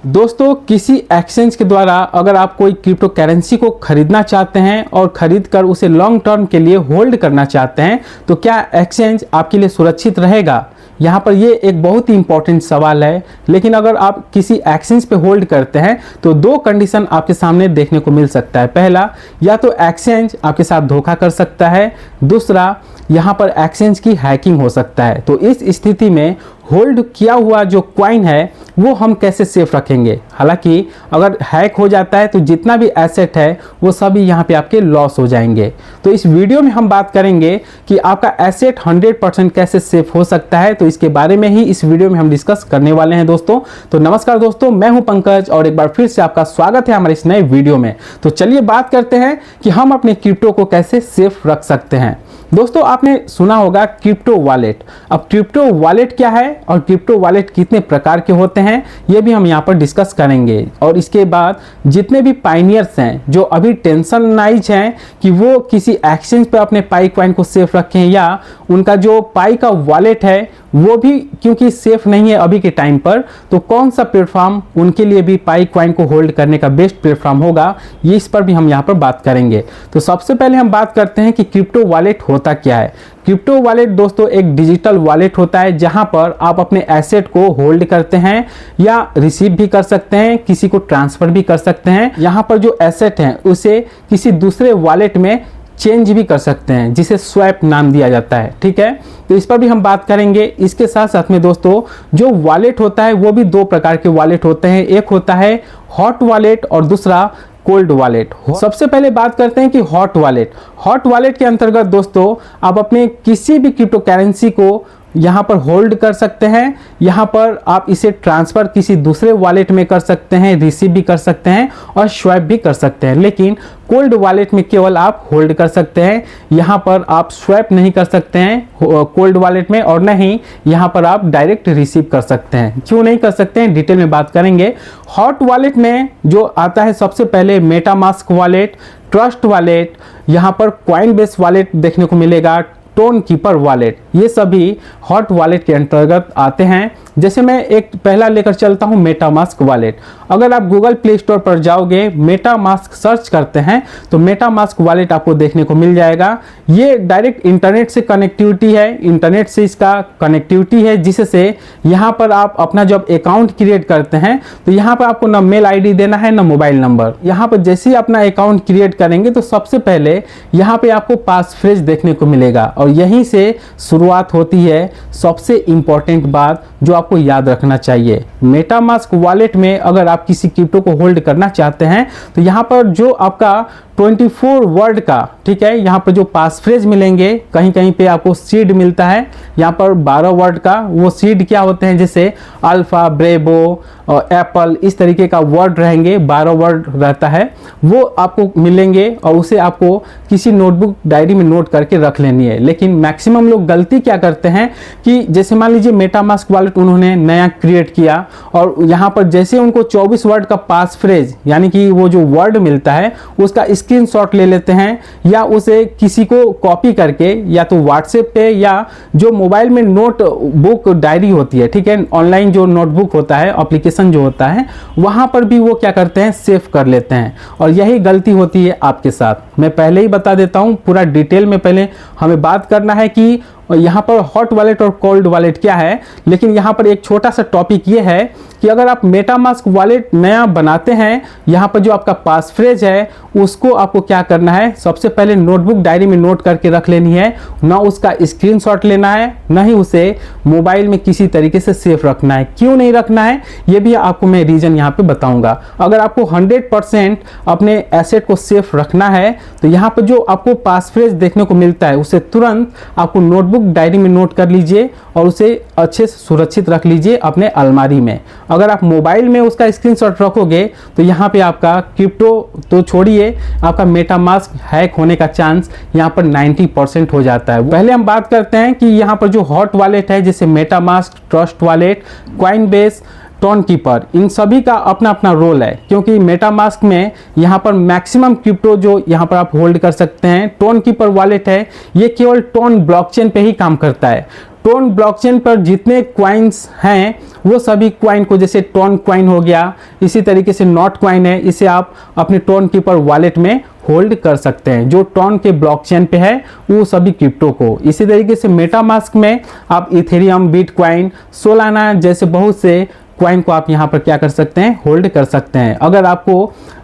दोस्तों किसी एक्सचेंज के द्वारा अगर आप कोई क्रिप्टो करेंसी को खरीदना चाहते हैं और खरीद कर उसे लॉन्ग टर्म के लिए होल्ड करना चाहते हैं तो क्या एक्सचेंज आपके लिए सुरक्षित रहेगा। यहाँ पर ये एक बहुत ही इंपॉर्टेंट सवाल है। लेकिन अगर आप किसी एक्सचेंज पे होल्ड करते हैं तो दो कंडीशन आपके सामने देखने को मिल सकता है। पहला, या तो एक्सचेंज आपके साथ धोखा कर सकता है, दूसरा यहाँ पर एक्सचेंज की हैकिंग हो सकता है। तो इस स्थिति में होल्ड किया हुआ जो कॉइन है वो हम कैसे सेफ रखेंगे। हालांकि अगर हैक हो जाता है तो जितना भी एसेट है वो सभी यहाँ पे आपके लॉस हो जाएंगे। तो इस वीडियो में हम बात करेंगे कि आपका एसेट 100% कैसे सेफ हो सकता है। तो इसके बारे में ही इस वीडियो में हम डिस्कस करने वाले हैं दोस्तों। तो नमस्कार दोस्तों, मैं हूं पंकज और एक बार फिर से आपका स्वागत है हमारे इस नए वीडियो में। तो चलिए बात करते हैं कि हम अपने क्रिप्टो को कैसे सेफ रख सकते हैं। दोस्तों आपने सुना होगा क्रिप्टो वॉलेट। अब क्रिप्टो वॉलेट क्या है और क्रिप्टो वॉलेट कितने प्रकार के होते हैं ये भी हम यहाँ पर डिस्कस करेंगे। और इसके बाद जितने भी पाइनियर्स हैं जो अभी टेंशनाइज हैं कि वो किसी एक्सचेंज पर अपने पाई कॉइन को सेफ रखें या उनका जो पाई का वॉलेट है वो भी क्योंकि सेफ नहीं है अभी के टाइम पर, तो कौन सा प्लेटफॉर्म उनके लिए भी पाई कॉइन को होल्ड करने का बेस्ट प्लेटफॉर्म होगा, ये इस पर भी हम यहाँ पर बात करेंगे। तो सबसे पहले हम बात करते हैं कि क्रिप्टो वॉलेट होता क्या है। क्रिप्टो वॉलेट दोस्तों एक डिजिटल वॉलेट होता है जहां पर आप अपने एसेट को होल्ड करते हैं या रिसीव भी कर सकते हैं, किसी को ट्रांसफर भी कर सकते हैं। यहाँ पर जो एसेट है उसे किसी दूसरे वॉलेट में चेंज भी कर सकते हैं जिसे स्वैप नाम दिया जाता है। ठीक है, तो इस पर भी हम बात करेंगे। इसके साथ साथ में दोस्तों जो वॉलेट होता है वो भी दो प्रकार के वॉलेट होते हैं। एक होता है हॉट वॉलेट और दूसरा कोल्ड वॉलेट। सबसे पहले बात करते हैं कि हॉट वॉलेट। हॉट वॉलेट के अंतर्गत दोस्तों आप अपने किसी भी क्रिप्टो करेंसी को यहाँ पर होल्ड कर सकते हैं। यहाँ पर आप इसे ट्रांसफ़र किसी दूसरे वॉलेट में कर सकते हैं, रिसीव भी कर सकते हैं और स्वैप भी कर सकते हैं। लेकिन कोल्ड वॉलेट में केवल आप होल्ड कर सकते हैं, यहाँ पर आप स्वैप नहीं कर सकते हैं कोल्ड वॉलेट में, और नहीं यहाँ पर आप डायरेक्ट रिसीव कर सकते हैं। क्यों नहीं कर सकते हैं डिटेल में बात करेंगे। हॉट वॉलेट में जो आता है सबसे पहले मेटामास्क वॉलेट, ट्रस्ट वॉलेट, यहाँ पर कॉइन बेस वॉलेट देखने को मिलेगा, टोन कीपर वॉलेट, ये सभी हॉट वॉलेट के अंतर्गत आते हैं। जैसे मैं एक पहला लेकर चलता हूं मेटामास्क वॉलेट। अगर आप गूगल प्ले स्टोर पर जाओगे, मेटामास्क सर्च करते हैं तो मेटामास्क वॉलेट आपको देखने को मिल जाएगा। ये डायरेक्ट इंटरनेट से कनेक्टिविटी है, इंटरनेट से इसका कनेक्टिविटी है, जिससे यहाँ पर आप अपना जब अकाउंट क्रिएट करते हैं तो यहाँ पर आपको ना मेल आईडी देना है ना मोबाइल नंबर। यहाँ पर जैसे ही अपना अकाउंट क्रिएट करेंगे तो सबसे पहले यहाँ पे आपको पास फ्रेज देखने को मिलेगा और यहीं से शुरुआत होती है सबसे इंपॉर्टेंट बात जो आपको याद रखना चाहिए। मेटामास्क वॉलेट में अगर आप किसी क्रिप्टो को होल्ड करना चाहते हैं तो यहाँ पर जो आपका 24 वर्ड का, ठीक है, यहाँ पर जो पास फ्रेज मिलेंगे, कहीं कहीं पे आपको सीड मिलता है, यहाँ पर 12 वर्ड का। वो सीड क्या होते हैं, जैसे अल्फा, ब्रेवो और एप्पल, इस तरीके का वर्ड रहेंगे, 12 वर्ड रहता है, वो आपको मिलेंगे और उसे आपको किसी नोटबुक डायरी में नोट करके रख लेनी है। लेकिन मैक्सिमम लोग गलती क्या करते हैं कि जैसे मान लीजिए मेटामास्क वॉलेट उन्होंने नया क्रिएट किया और यहाँ पर जैसे उनको 24 वर्ड का पास फ्रेज यानी कि वो जो वर्ड मिलता है उसका स्क्रीनशॉट ले लेते हैं या उसे किसी को कॉपी करके या तो व्हाट्सएप पे या जो मोबाइल में नोट बुक डायरी होती है, ठीक है, ऑनलाइन जो नोटबुक होता है, एप्लीकेशन जो होता है, वहां पर भी वो क्या करते हैं, सेव कर लेते हैं। और यही गलती होती है आपके साथ। मैं पहले ही बता देता हूं, पूरा डिटेल में पहले हमें बात करना है कि यहाँ पर हॉट वॉलेट और कोल्ड वॉलेट क्या है। लेकिन यहाँ पर एक छोटा सा टॉपिक ये है कि अगर आप मेटामास्क वॉलेट नया बनाते हैं, यहाँ पर जो आपका पास फ्रेज है उसको आपको क्या करना है, सबसे पहले नोटबुक डायरी में नोट करके रख लेनी है, ना उसका स्क्रीनशॉट लेना है, ना ही उसे मोबाइल में किसी तरीके से सेफ रखना है। क्यों नहीं रखना है ये भी आपको मैं रीजन यहाँ पे बताऊंगा। अगर आपको 100% अपने एसेट को सेफ रखना है तो यहाँ पर जो आपको पास फ्रेज देखने को मिलता है उसे तुरंत आपको नोटबुक डायरी में नोट कर लीजिए और उसे अच्छे से सुरक्षित रख लीजिए अपने अलमारी में। अगर आप मोबाइल में उसका स्क्रीनशॉट रखोगे तो यहाँ पे आपका क्रिप्टो तो छोड़िए, आपका मेटामास्क हैक होने का चांस यहाँ पर 90% हो जाता है। पहले हम बात करते हैं कि यहाँ पर जो हॉट वॉलेट है जैसे MetaMask, trust wallet, coin base, Tonkeeper, इन सभी का अपना अपना रोल है। क्योंकि मेटामास्क में यहाँ पर मैक्सिमम क्रिप्टो जो यहाँ पर आप होल्ड कर सकते हैं। टोन कीपर वॉलेट है, ये केवल टोन ब्लॉकचेन पे ही काम करता है। टोन ब्लॉकचेन पर जितने क्वाइंस हैं वो सभी क्वाइन को, जैसे टोन क्वाइन हो गया, इसी तरीके से नॉट क्वाइन है, इसे आप अपने टोन कीपर वॉलेट में होल्ड कर सकते हैं, जो टोन के ब्लॉकचेन पे है वो सभी क्रिप्टो को। इसी तरीके से मेटामास्क में आप इथेरियम, बिटकॉइन, सोलाना जैसे बहुत से क्वाइन को आप यहाँ पर क्या कर सकते हैं, होल्ड कर सकते हैं।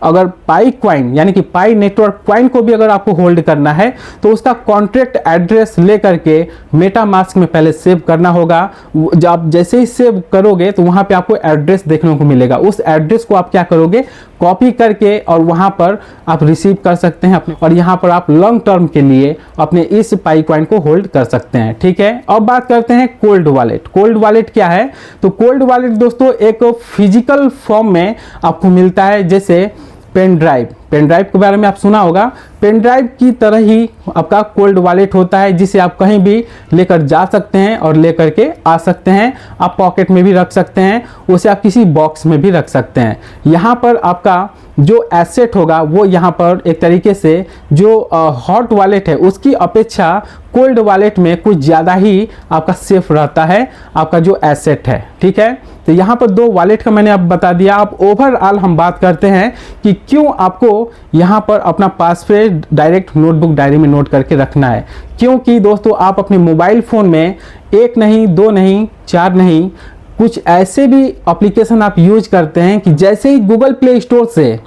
अगर पाई क्वाइन यानी कि पाई नेटवर्क क्वाइन को भी अगर आपको होल्ड करना है तो उसका कॉन्ट्रैक्ट एड्रेस लेकर के मेटामास्क में पहले सेव करना होगा। जब जैसे ही सेव करोगे तो वहाँ पे आपको एड्रेस देखने को मिलेगा, उस एड्रेस को आप क्या करोगे, कॉपी करके और वहाँ पर आप रिसीव कर सकते हैं अपने, और यहाँ पर आप लॉन्ग टर्म के लिए अपने इस पाई क्वाइन को होल्ड कर सकते हैं। ठीक है, अब बात करते हैं कोल्ड वॉलेट। कोल्ड वॉलेट क्या है? तो कोल्ड वॉलेट दोस्तों एक फिजिकल फॉर्म में आपको मिलता है, जैसे पेन ड्राइव के बारे में आप सुना होगा। पेन ड्राइव की तरह ही आपका कोल्ड वॉलेट होता है, जिसे आप कहीं भी लेकर जा सकते हैं और लेकर के आ सकते हैं। आप पॉकेट में भी रख सकते हैं, उसे आप किसी बॉक्स में भी रख सकते हैं। यहाँ पर आपका जो एसेट होगा वो यहाँ पर एक तरीके से जो हॉट वॉलेट है उसकी अपेक्षा कोल्ड वॉलेट में कुछ ज़्यादा ही आपका सेफ रहता है आपका जो एसेट है। ठीक है, तो यहाँ पर दो वॉलेट का मैंने अब बता दिया। अब ओवरऑल हम बात करते हैं कि क्यों आपको यहाँ पर अपना पासवर्ड डायरेक्ट नोटबुक डायरी में नोट करके रखना है। क्योंकि दोस्तों आप अपने मोबाइल फ़ोन में एक नहीं, दो नहीं, चार नहीं, कुछ ऐसे भी एप्लीकेशन आप यूज करते हैं कि जैसे ही गूगल प्ले स्टोर से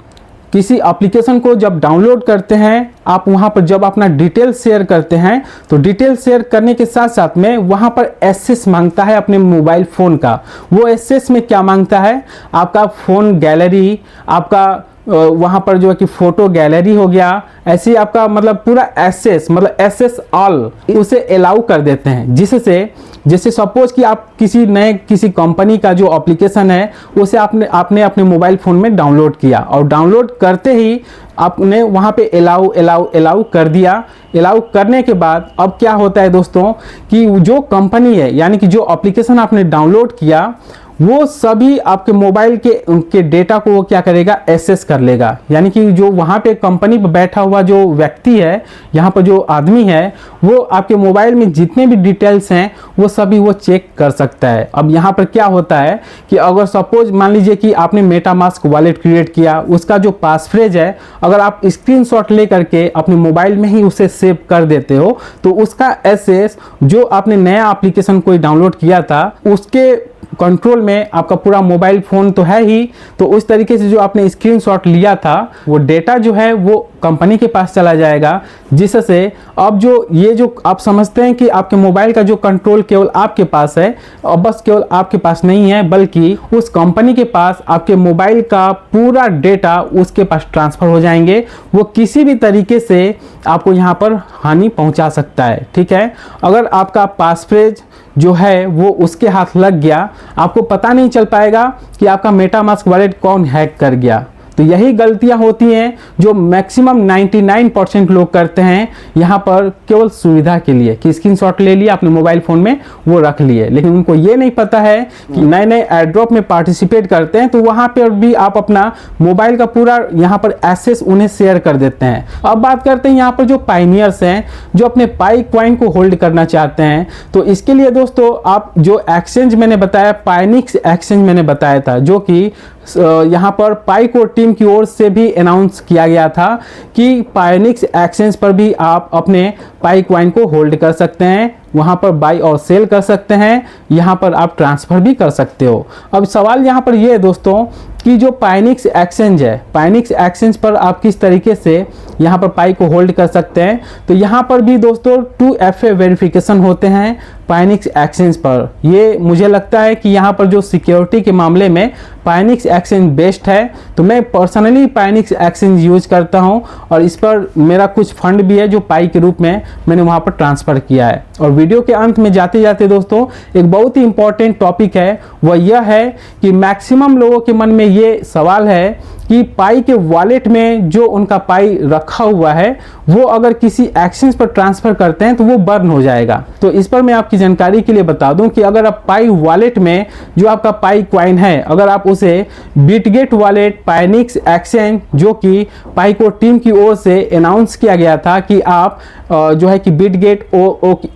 किसी एप्लीकेशन को जब डाउनलोड करते हैं, आप वहां पर जब अपना डिटेल शेयर करते हैं तो डिटेल शेयर करने के साथ साथ में वहां पर एक्सेस मांगता है अपने मोबाइल फ़ोन का। वो एक्सेस में क्या मांगता है, आपका फ़ोन गैलरी, आपका वहाँ पर जो है कि फ़ोटो गैलरी हो गया, ऐसे ही आपका मतलब पूरा एक्सेस, मतलब एक्सेस ऑल उसे अलाउ कर देते हैं। जिससे जैसे सपोज कि आप किसी कंपनी का जो एप्लीकेशन है उसे आपने अपने मोबाइल फ़ोन में डाउनलोड किया और डाउनलोड करते ही आपने वहाँ पे अलाउ कर दिया। अलाउ करने के बाद अब क्या होता है दोस्तों कि जो कंपनी है यानी कि जो एप्लीकेशन आपने डाउनलोड किया वो सभी आपके मोबाइल के डेटा को वो क्या करेगा, एक्सेस कर लेगा। यानी कि जो वहाँ पे कंपनी पर बैठा हुआ जो व्यक्ति है, यहाँ पर जो आदमी है, वो आपके मोबाइल में जितने भी डिटेल्स हैं वो सभी वो चेक कर सकता है। अब यहाँ पर क्या होता है कि अगर सपोज मान लीजिए कि आपने मेटामास्क वॉलेट क्रिएट किया, उसका जो पासफ्रेज है अगर आप स्क्रीनशॉट ले करके अपने मोबाइल में ही उसे सेव कर देते हो तो उसका एक्सेस जो आपने नया एप्लीकेशन कोई डाउनलोड किया था उसके कंट्रोल में आपका पूरा मोबाइल फ़ोन तो है ही, तो उस तरीके से जो आपने स्क्रीनशॉट लिया था वो डेटा जो है वो कंपनी के पास चला जाएगा। जिससे अब जो ये जो आप समझते हैं कि आपके मोबाइल का जो कंट्रोल केवल आपके पास है, और बस केवल आपके पास नहीं है बल्कि उस कंपनी के पास आपके मोबाइल का पूरा डेटा उसके पास ट्रांसफ़र हो जाएंगे। वो किसी भी तरीके से आपको यहाँ पर हानि पहुँचा सकता है। ठीक है, अगर आपका पासफ्रेज जो है वो उसके हाथ लग गया, आपको पता नहीं चल पाएगा कि आपका मेटामास्क वॉलेट कौन हैक कर गया। तो यही गलतियां होती हैं जो मैक्सिमम 99% लोग करते हैं यहाँ पर केवल सुविधा के लिए कि स्क्रीनशॉट ले लिया अपने मोबाइल फ़ोन में वो रख लिए, लेकिन उनको ये नहीं पता है कि नए नए एयरड्रॉप में पार्टिसिपेट करते हैं तो वहाँ पर भी आप अपना मोबाइल का पूरा यहाँ पर एक्सेस उन्हें शेयर कर देते हैं। अब बात करते हैं यहाँ पर जो पायनियर्स हैं जो अपने पाई क्वाइन को होल्ड करना चाहते हैं, तो इसके लिए दोस्तों आप जो एक्सचेंज मैंने बताया, पायनिक्स एक्सचेंज मैंने बताया था, जो कि यहाँ पर पाइको टीम की ओर से भी अनाउंस किया गया था कि पायनिक्स एक्सचेंज पर भी आप अपने पाई क्वाइन को होल्ड कर सकते हैं, वहाँ पर बाई और सेल कर सकते हैं, यहाँ पर आप ट्रांसफ़र भी कर सकते हो। अब सवाल यहाँ पर ये है दोस्तों कि जो पायनिक्स एक्सचेंज है, पायनिक्स एक्सचेंज पर आप किस तरीके से यहाँ पर पाई को होल्ड कर सकते हैं। तो यहाँ पर भी दोस्तों 2FA वेरिफिकेशन होते हैं पायनिक्स एक्सचेंज पर। ये मुझे लगता है कि यहाँ पर जो सिक्योरिटी के मामले में पायनिक्स एक्सचेंज बेस्ट है, तो मैं पर्सनली पायनिक्स एक्सचेंज यूज करता हूँ और इस पर मेरा कुछ फंड भी है जो पाई के रूप में मैंने वहाँ पर ट्रांसफ़र किया है। और वीडियो के अंत में जाते जाते दोस्तों एक बहुत ही इंपॉर्टेंट टॉपिक है, वह यह है कि मैक्सिमम लोगों के मन में ये सवाल है कि पाई के वॉलेट में जो उनका पाई रखा हुआ है वो अगर किसी एक्सचेंज पर ट्रांसफर करते हैं तो वो बर्न हो जाएगा। तो इस पर मैं आपकी जानकारी के लिए बता दूं कि अगर आप पाई वॉलेट में जो आपका पाई क्वाइन है, अगर आप उसे बिटगेट वॉलेट पायनिक्स एक्सचेंज, जो कि पाई को टीम की ओर से अनाउंस किया गया था कि आप जो है कि बिटगेट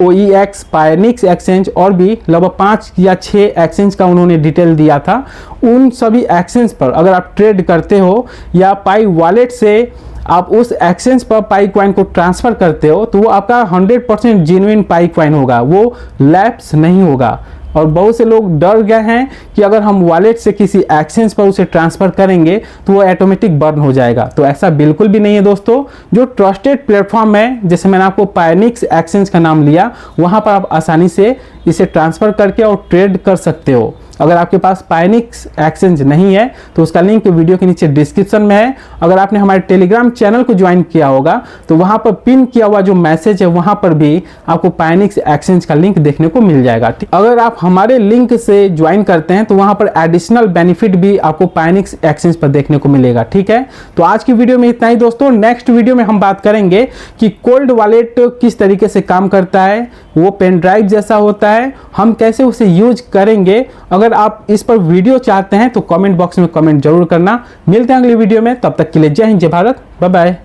OEX पायनिक्स एक्सचेंज और भी लगभग 5 या 6 एक्सचेंज का उन्होंने डिटेल दिया था, उन सभी एक्सचेंज पर अगर आप ट्रेड करते हो या पाई वॉलेट से आप उस एक्सचेंज पर पाई क्वाइन को ट्रांसफर करते हो तो वो आपका 100% जेन्युइन पाई क्वाइन होगा, वो लैप्स नहीं होगा। और बहुत से लोग डर गए हैं कि अगर हम वॉलेट से किसी एक्सचेंज पर उसे ट्रांसफर करेंगे तो वो ऑटोमेटिक बर्न हो जाएगा। तो ऐसा बिल्कुल भी नहीं है दोस्तों। जो ट्रस्टेड प्लेटफॉर्म है, जैसे मैंने आपको पायनिक्स एक्सचेंज का नाम लिया, वहां पर आप आसानी से इसे ट्रांसफर करके और ट्रेड कर सकते हो। अगर आपके पास पायनिक्स एक्सचेंज नहीं है तो उसका लिंक वीडियो के नीचे डिस्क्रिप्शन में है। अगर आपने हमारे टेलीग्राम चैनल को ज्वाइन किया होगा तो वहां पर पिन किया हुआ जो मैसेज है वहां पर भी आपको पायनिक्स एक्सचेंज का लिंक देखने को मिल जाएगा। अगर आप हमारे लिंक से ज्वाइन करते हैं तो वहां पर एडिशनल बेनिफिट भी आपको पायनिक्स एक्सचेंज पर देखने को मिलेगा। ठीक है, तो आज की वीडियो में इतना ही दोस्तों। नेक्स्ट वीडियो में हम बात करेंगे कि कोल्ड वॉलेट किस तरीके से काम करता है, वो पेन ड्राइव जैसा होता है, हम कैसे उसे यूज करेंगे। अगर आप इस पर वीडियो चाहते हैं तो कमेंट बॉक्स में कमेंट जरूर करना। मिलते हैं अगली वीडियो में, तब तक के लिए जय हिंद, जय भारत, बाय बाय।